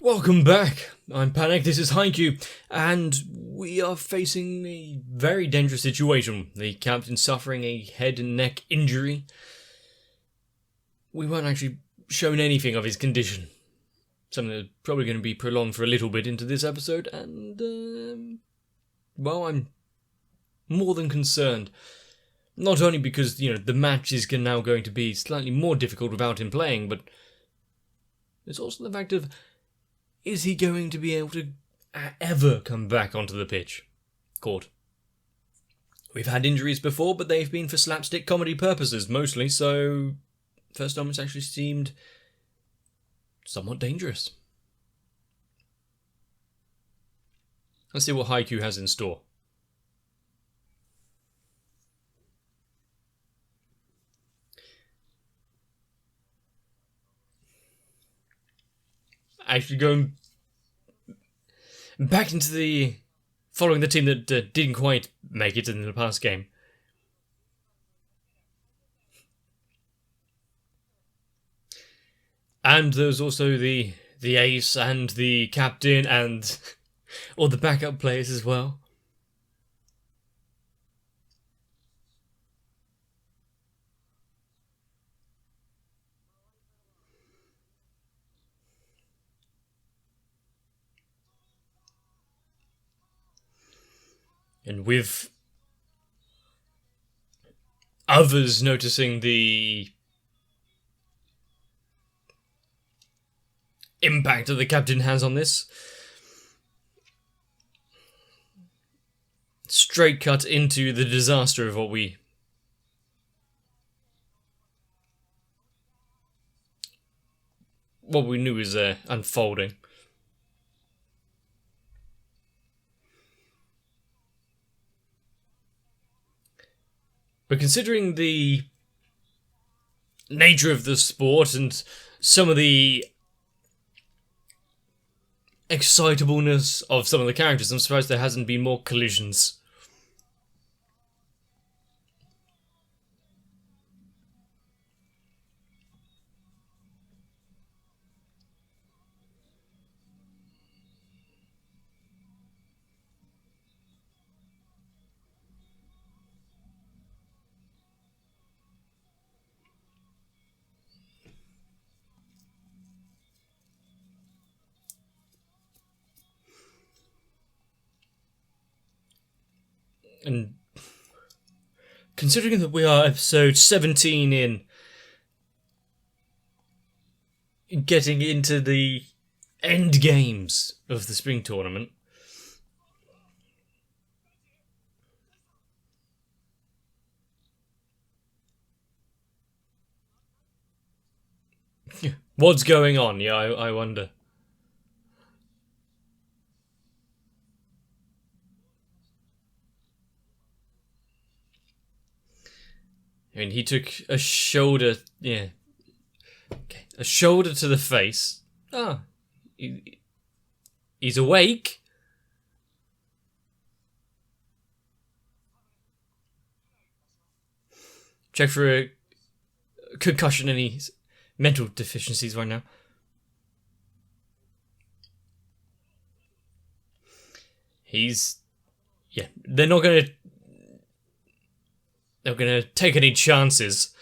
Welcome back. I'm Panic, this is Haikyuu, and we are facing a very dangerous situation. The captain suffering a head and neck injury. We weren't actually shown anything of his condition. Something that's probably going to be prolonged for a little bit into this episode, and, well, I'm more than concerned. Not only because, the match is now going to be slightly more difficult without him playing, but it's also the fact of, is he going to be able to ever come back onto the pitch? Court. We've had injuries before, but they've been for slapstick comedy purposes mostly, so first time it's actually seemed somewhat dangerous. Let's see what Haikyuu has in store. Actually going back into following the team that didn't quite make it in the past game. And there's also the ace and the captain and all the backup players as well. And with others noticing the impact that the captain has on this, straight cut into the disaster of what we knew was unfolding. But considering the nature of the sport and some of the excitableness of some of the characters, I'm surprised there hasn't been more collisions. And considering that we are episode 17 in getting into the end games of the spring tournament, what's going on? Yeah, I wonder. I mean, he took a shoulder, a shoulder to the face. He's awake. Check for a concussion, any mental deficiencies right now. They're not going to take any chances.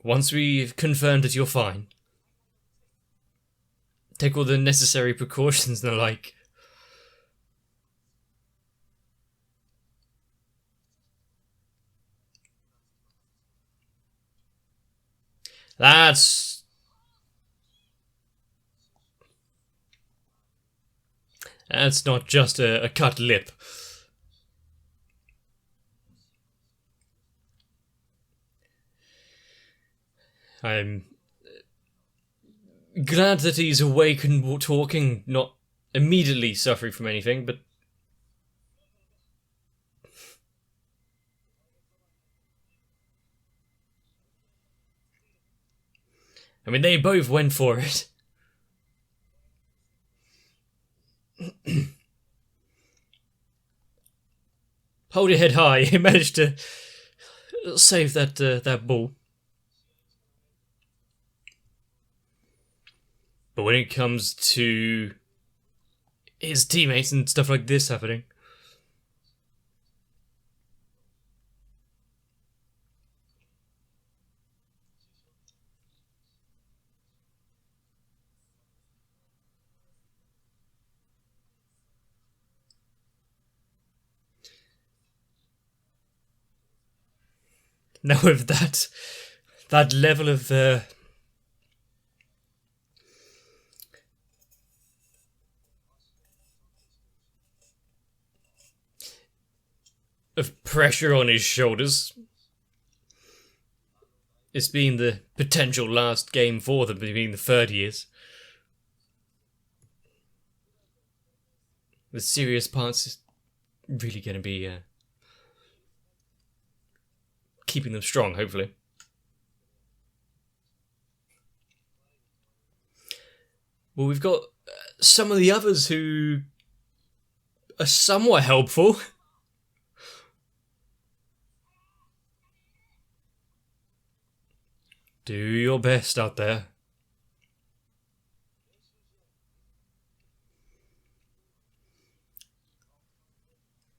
Once we've confirmed that you're fine, take all the necessary precautions and the like. That's not just a cut lip. I'm glad that he's awake and talking, not immediately suffering from anything, but I mean, they both went for it. Hold your head high. He managed to save that ball. But when it comes to his teammates and stuff like this happening, now with that level of pressure on his shoulders, it's been the potential last game for them, being the third years. The serious parts is really going to be keeping them strong, hopefully. Well, we've got some of the others who are somewhat helpful. Do your best out there.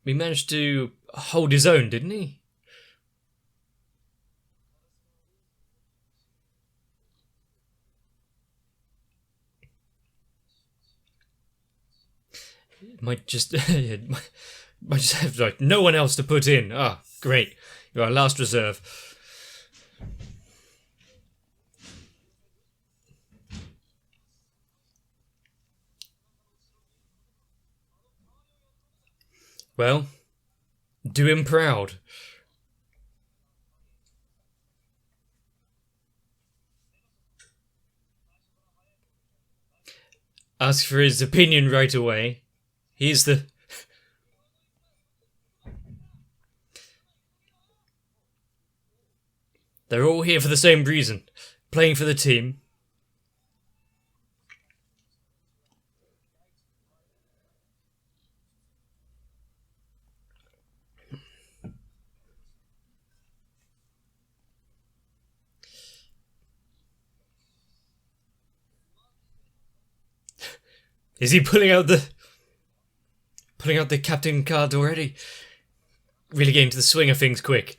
He managed to hold his own, didn't he? Might just might just have like no one else to put in. Ah, great. You're our last reserve. Well, do him proud. Ask for his opinion right away. He's the... They're all here for the same reason. Playing for the team. Is he pulling out the captain card already? Really getting to the swing of things quick.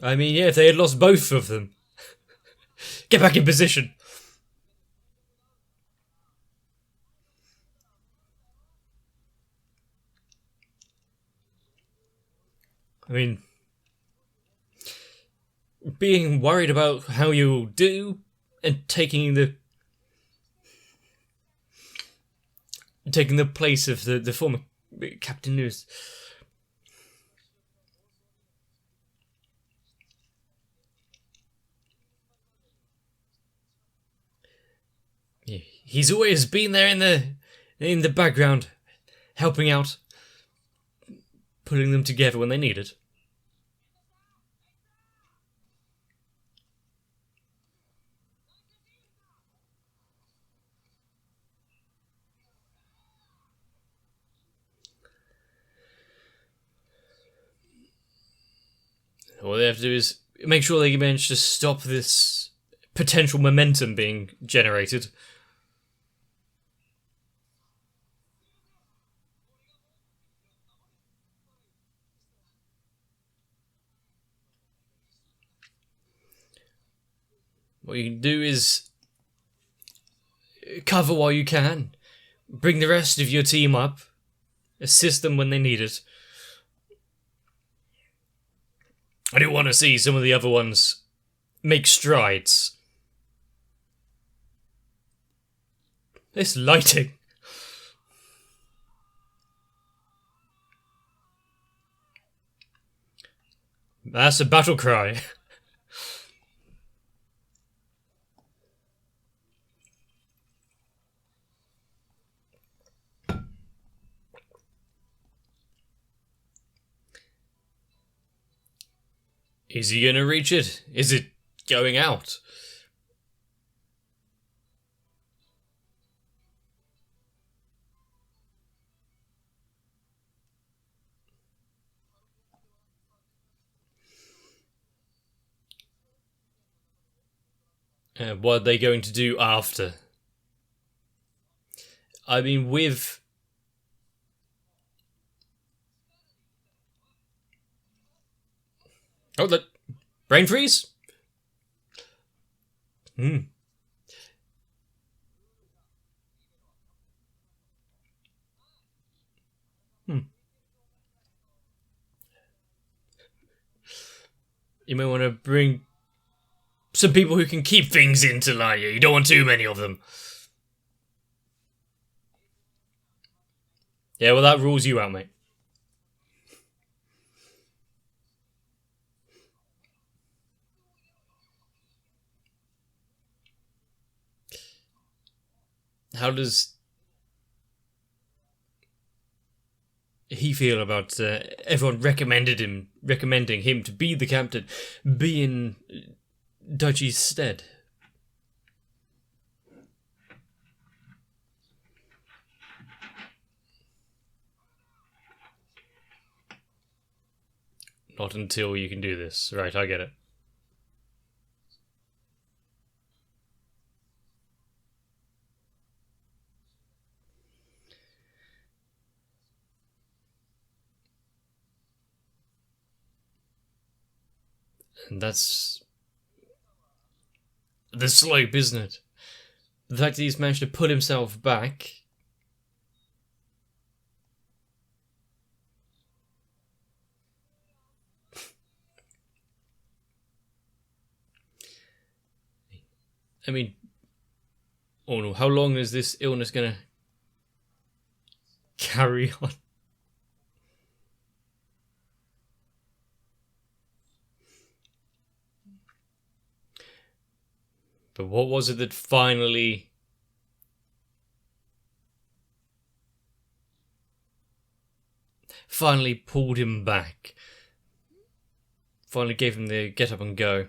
I mean, yeah, if they had lost both of them. Get back in position. I mean, being worried about how you'll do and taking the place of the former Captain News. Yeah, he's always been there in the background, helping out, putting them together when they need it. All they have to do is make sure they manage to stop this potential momentum being generated. What you can do is cover while you can, bring the rest of your team up, assist them when they need it. I do want to see some of the other ones make strides. This lighting. That's a battle cry. Is he gonna reach it? Is it going out? What are they going to do after? I mean, with... Oh, look. Brain freeze? Hmm. You may want to bring some people who can keep things into line. You don't want too many of them. Yeah, well, that rules you out, mate. How does he feel about everyone recommending him to be the captain, be in Daichi's stead? Not until you can do this. Right, I get it. And that's the slope, isn't it? The fact that he's managed to pull himself back. I mean, oh no, how long is this illness gonna carry on? But what was it that finally pulled him back? Finally gave him the get up and go.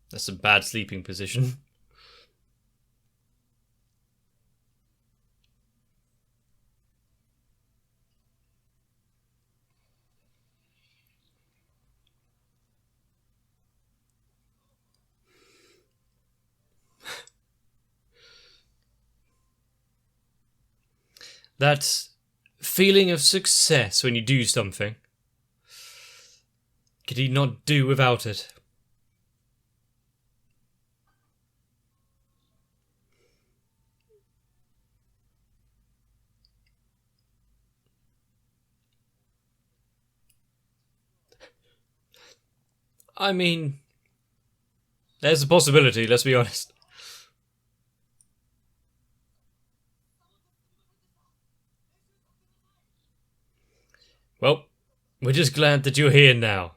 That's a bad sleeping position. That feeling of success when you do something. Could he not do without it? I mean, there's a possibility, let's be honest. Well, we're just glad that you're here now.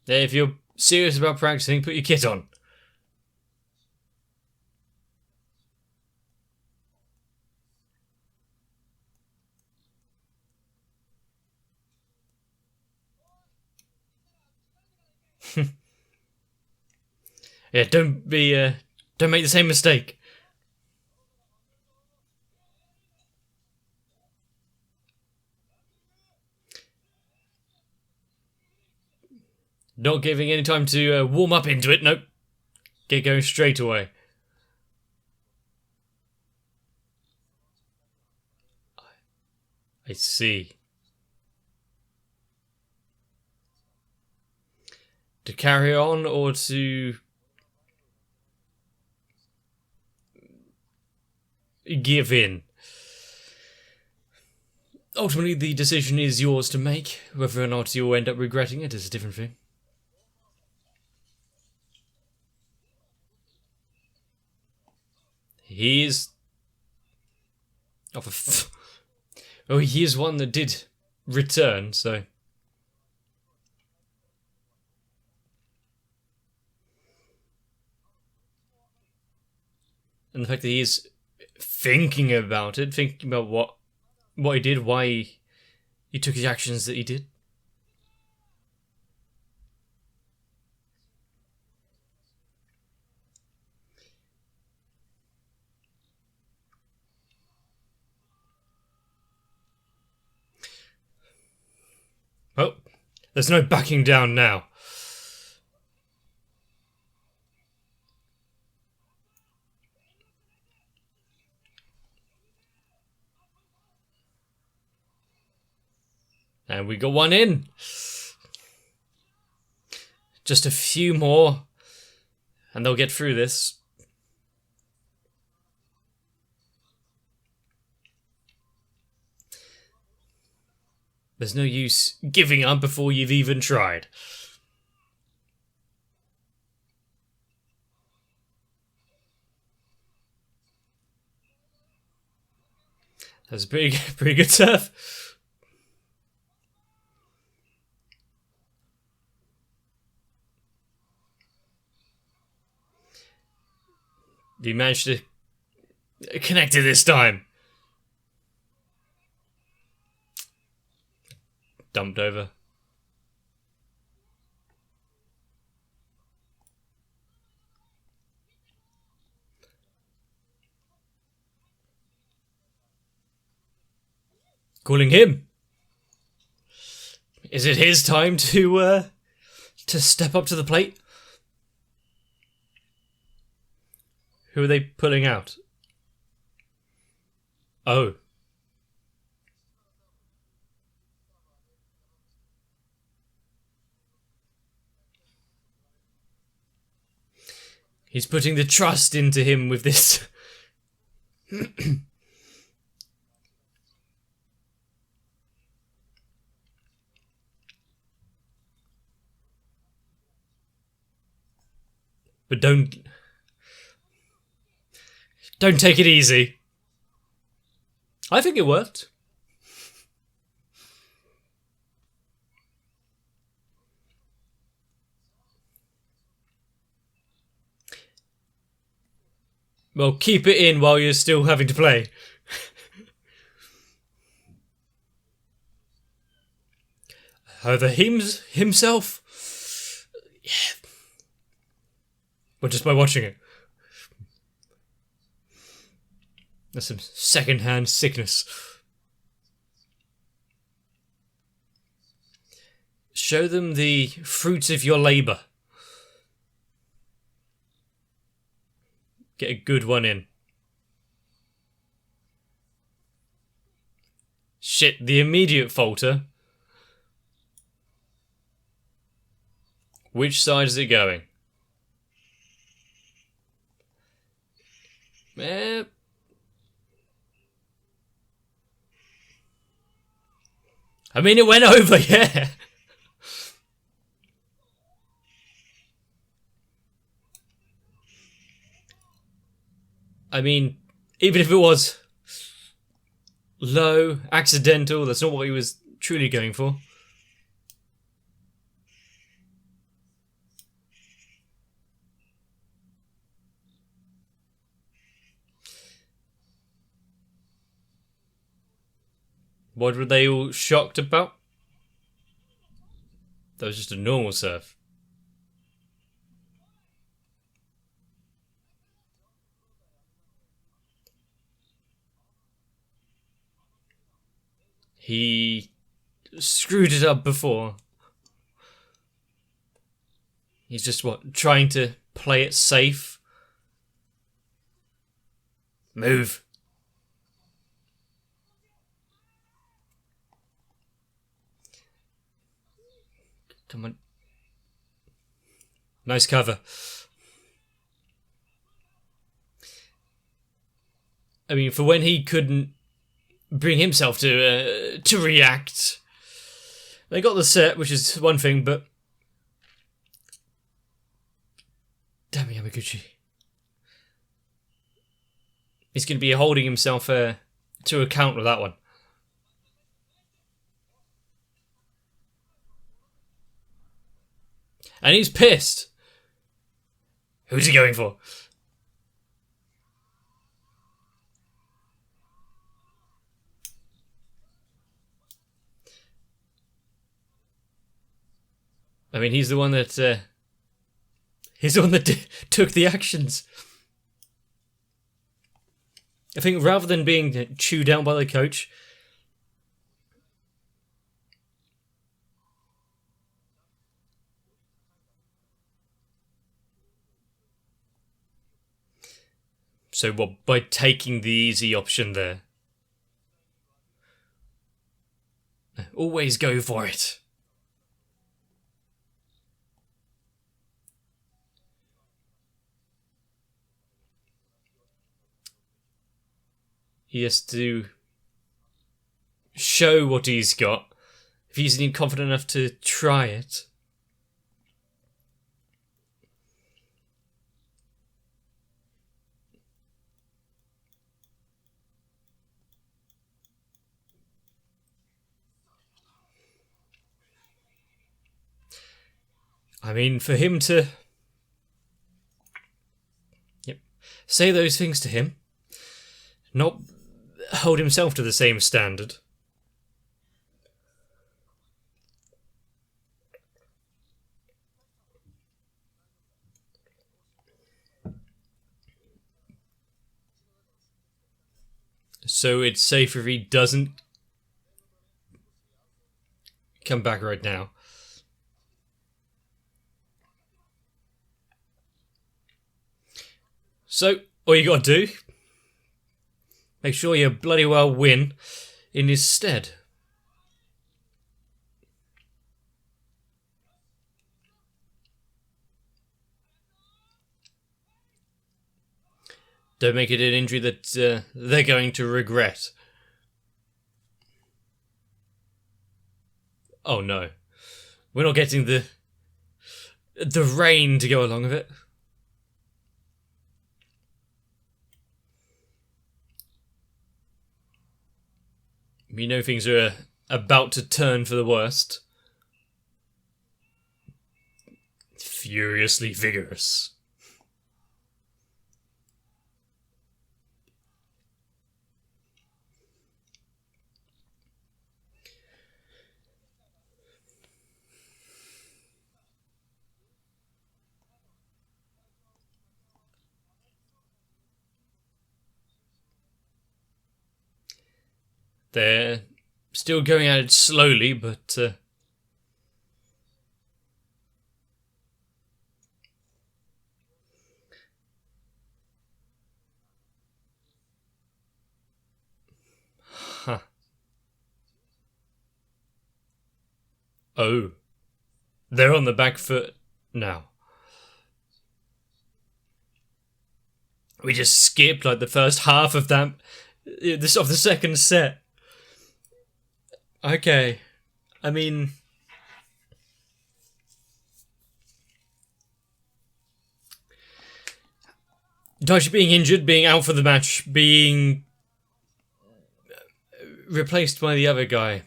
If you're serious about practicing, put your kit on. Yeah, don't make the same mistake. Not giving any time to warm up into it, nope. Get going straight away. I see. To carry on or to give in? Ultimately, the decision is yours to make. Whether or not you'll end up regretting it is a different thing. He is... Oh, he is one that did return, so... And the fact that he is thinking about it, thinking about what he did, why he took the actions that he did. There's no backing down now. And we got one in. Just a few more, and they'll get through this. There's no use giving up before you've even tried. That's a pretty good serve. You managed to connect it this time. Dumped over. Calling him. Is it his time to step up to the plate? Who are they pulling out? Oh. He's putting the trust into him with this. But don't take it easy. I think it worked. Well, keep it in while you're still having to play. Either himself? Yeah. Or just by watching it. That's some second-hand sickness. Show them the fruits of your labour. Get a good one in. Shit, the immediate falter. Which side is it going? I mean, it went over, yeah. I mean, even if it was low, accidental, that's not what he was truly going for. What were they all shocked about? That was just a normal serve. He screwed it up before. He's just, trying to play it safe? Move. Come on. Nice cover. I mean, for when he couldn't bring himself to react. They got the set, which is one thing, but damn it, Yamaguchi. He's going to be holding himself to account with that one. And he's pissed. Who's he going for? I mean, he's the one that took the actions. I think rather than being chewed down by the coach, So what, by taking the easy option there? Always go for it. He has to show what he's got. If he's even confident enough to try it. I mean, for him to say those things to him, not hold himself to the same standard. So it's safer if he doesn't come back right now. So, all you gotta do, make sure you bloody well win in his stead. Don't make it an injury that they're going to regret. Oh no. We're not getting the rain to go along with it. We know things are about to turn for the worst. Furiously vigorous. They're still going at it slowly, but huh. Oh. They're on the back foot now. We just skipped like the first half of that of the second set. Okay. I mean, Daichi being injured, being out for the match, being replaced by the other guy.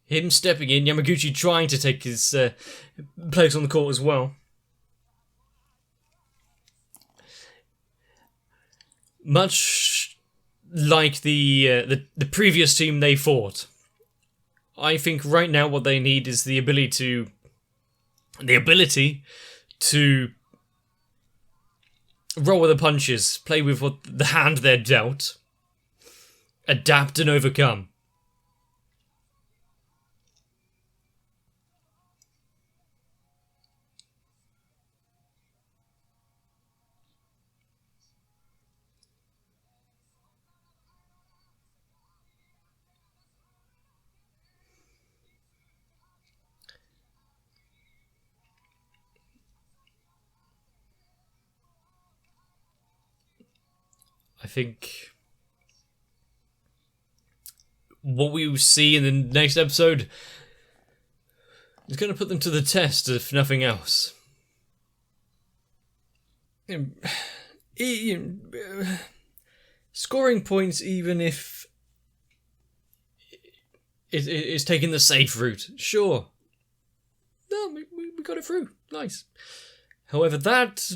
Him stepping in, Yamaguchi trying to take his place on the court as well. Much like the previous team they fought, I think right now what they need is the ability to roll with the punches, play with what the hand they're dealt, adapt and overcome. I think what we will see in the next episode is going to put them to the test, if nothing else. Scoring points, even if it's taking the safe route, sure. No, we got it through. Nice. However, that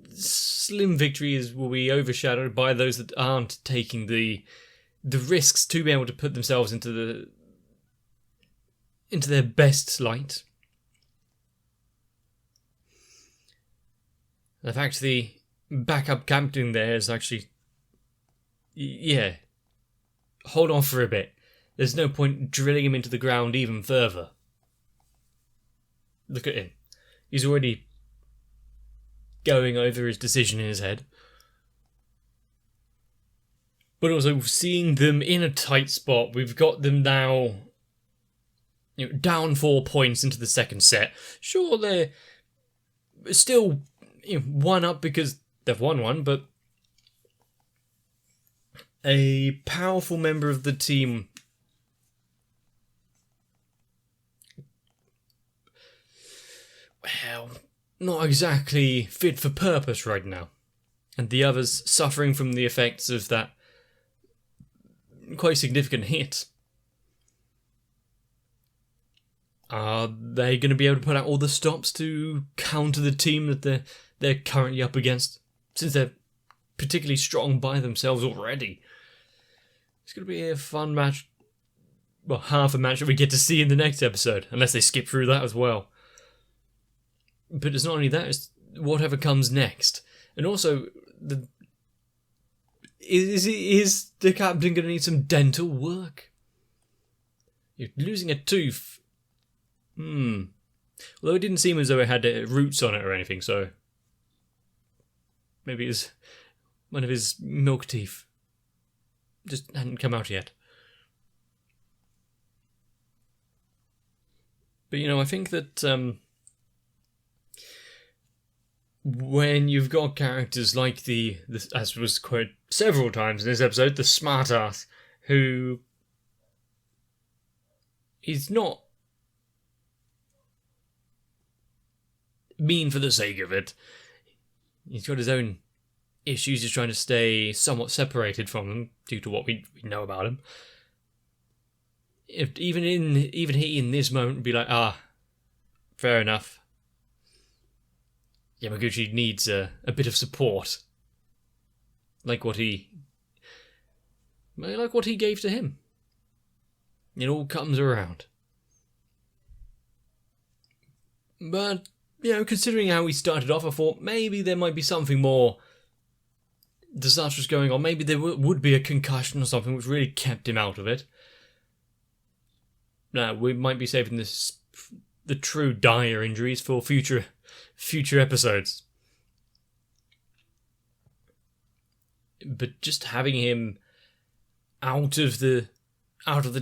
slim victory will be overshadowed by those that aren't taking the risks to be able to put themselves into their best light. The fact the backup captain there is actually, hold on for a bit. There's no point drilling him into the ground even further. Look at him. He's already going over his decision in his head. but also seeing them in a tight spot. We've got them now, down 4 points into the second set. Sure, they're still one up because they've won one, but a powerful member of the team not exactly fit for purpose right now. And the others suffering from the effects of that quite significant hit. Are they going to be able to put out all the stops to counter the team that they're currently up against? Since they're particularly strong by themselves already. It's going to be a fun match. Well, half a match that we get to see in the next episode. Unless they skip through that as well. But it's not only that, it's whatever comes next. And also, is the captain going to need some dental work? You're losing a tooth. Although it didn't seem as though it had roots on it or anything, so maybe it's one of his milk teeth. Just hadn't come out yet. But I think that when you've got characters like the as was quoted several times in this episode, the smartass, who is not mean for the sake of it. He's got his own issues. He's trying to stay somewhat separated from them due to what we know about him. Even he in this moment would be like, fair enough. Yamaguchi needs a bit of support, like what he gave to him. It all comes around. But considering how we started off, I thought maybe there might be something more disastrous going on. Maybe there would be a concussion or something which really kept him out of it. Now we might be saving the true dire injuries for future episodes. But just having him out of the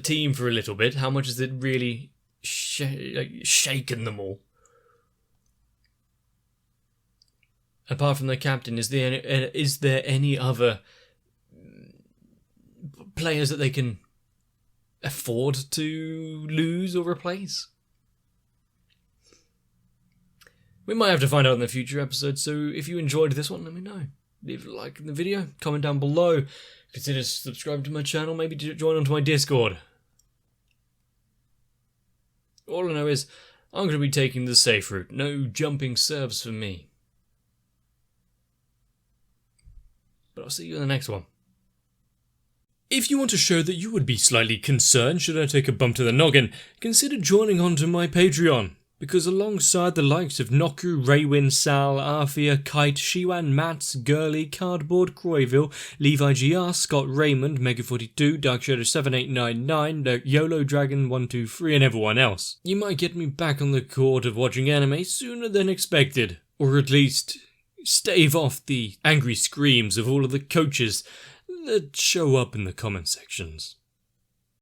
team for a little bit, how much has it really shaken them all? Apart from the captain, is there any other players that they can afford to lose or replace? We might have to find out in the future episodes, so if you enjoyed this one, let me know. Leave a like in the video, comment down below, consider subscribing to my channel, maybe join onto my Discord. All I know is, I'm going to be taking the safe route, no jumping serves for me. But I'll see you in the next one. If you want to show that you would be slightly concerned should I take a bump to the noggin, consider joining onto my Patreon. Because alongside the likes of Noku, Raywin, Sal, Arthea, Kite, Shiwan, Mats, Gurley, Cardboard, Croyville, Levi GR, Scott Raymond, Mega42, Dark Shadow 7899, YOLO Dragon 123 and everyone else, you might get me back on the court of watching anime sooner than expected. Or at least stave off the angry screams of all of the coaches that show up in the comment sections.